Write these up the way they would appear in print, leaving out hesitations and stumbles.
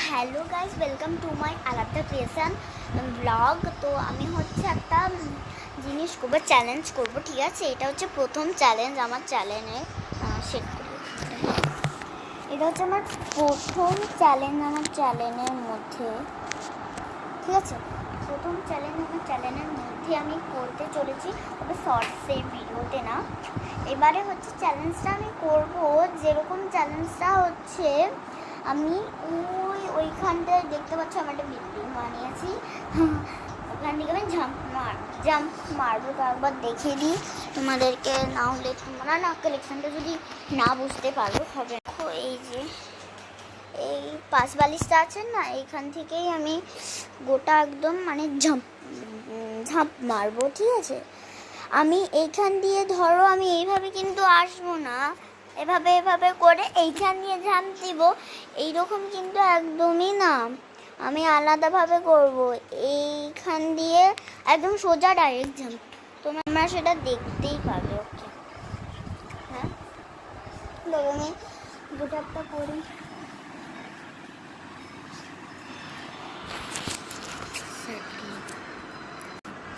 Hello guys, welcome to my আলাদা creation blog. তো আমি হচ্ছে একটা জিনিস করবো, চ্যালেঞ্জ করব, ঠিক আছে? এটা হচ্ছে প্রথম চ্যালেঞ্জ আমার চ্যানেলে। সেট করি, এটা হচ্ছে আমার প্রথম চ্যালেঞ্জ আমার চ্যানেলের মধ্যে, ঠিক আছে? প্রথম চ্যালেঞ্জ আমার চ্যানেলের মধ্যে আমি করতে চলেছি, তবে শর্টসে ভিডিওতে না। এবারে হচ্ছে চ্যালেঞ্জটা আমি করব, যেরকম চ্যালেঞ্জটা হচ্ছে আমি ওইখানটায় দেখতে পাচ্ছি আমার একটা বিল্ডিং বানিয়েছি, ওখান থেকে আমি জাম্প মারবো। তো একবার দেখে দিই তোমাদেরকে, না হলে তোমরা না কালেকশানটা যদি না বুঝতে পারো হবে। এই যে এই পাশ বালিশটা আছে না, এইখান থেকেই আমি গোটা একদম মানে ঝাঁপ মারবো, ঠিক আছে? আমি এইখান দিয়ে ধরো আমি এইভাবে কিন্তু আসবো না, এভাবে করে এইখান দিয়ে ঝাঁপ দিব, এইরকম কিন্তু একদমই না। আমি আলাদাভাবে করব, এইখান দিয়ে একদম সোজা ডাইরেক্ট ঝাঁপ। তোমরা সেটা দেখতেই পাবে। ওকে, হ্যাঁ, আমি গোটাটা করি।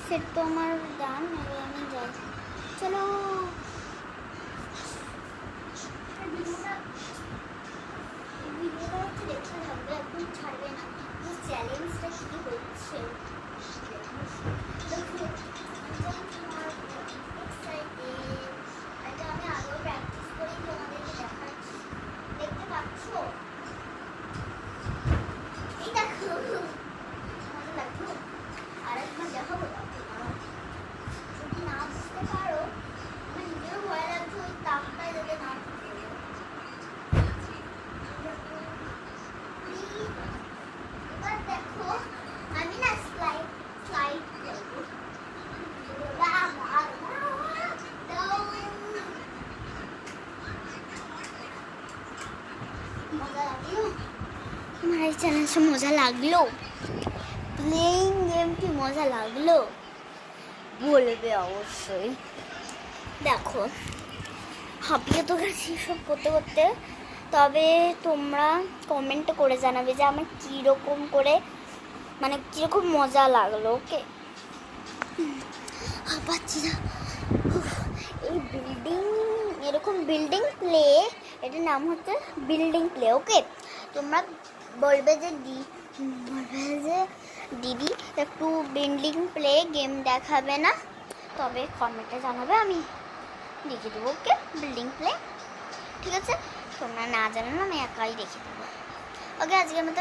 সেট তো আমার ডান, এবার আমি যাই। চলো, ভিডিওটা হচ্ছে দেখতে থাকবে, একদম ছাড়বে না। চ্যালেঞ্জটা কি হচ্ছে এটা আমি আগেও প্র্যাকটিস করি, তোমাদেরকে দেখাচ্ছি। দেখতে পাচ্ছ? এই দেখো, মজা লাগলো। আর একবার দেখাবো, যদি না বুঝতে পারো আমার নিজেরও ভয় লাগছে, ওই তাপটায় যাতে না ঢুকে। এবার দেখো, আমি না স্লাইড করবো। মজা লাগলো আমার এই চ্যালেঞ্জে? মজা লাগলো? প্লেইং গেমটি মজা লাগলো? বলবে অবশ্যই। দেখো, হাঁপিয়ে তো গেছি সব করতে করতে, তবে তোমরা কমেন্ট করে জানাবে যে আমার কীরকম করে, মানে কীরকম মজা লাগলো। ওকে, পাচ্ছি না। এই এরকম বিল্ডিং প্লে, এটার নাম হচ্ছে বিল্ডিং প্লে। ওকে, তোমরা বলবে যে দিদি একটু বিল্ডিং প্লে গেম দেখাবে না, তবে কমেন্টে জানাবে, আমি দেখিয়ে দেবো। ওকে, বিল্ডিং প্লে, ঠিক আছে? তোমরা না জানো না, আমি একাই দেখিয়ে দেবো। ওকে, আজকের মতো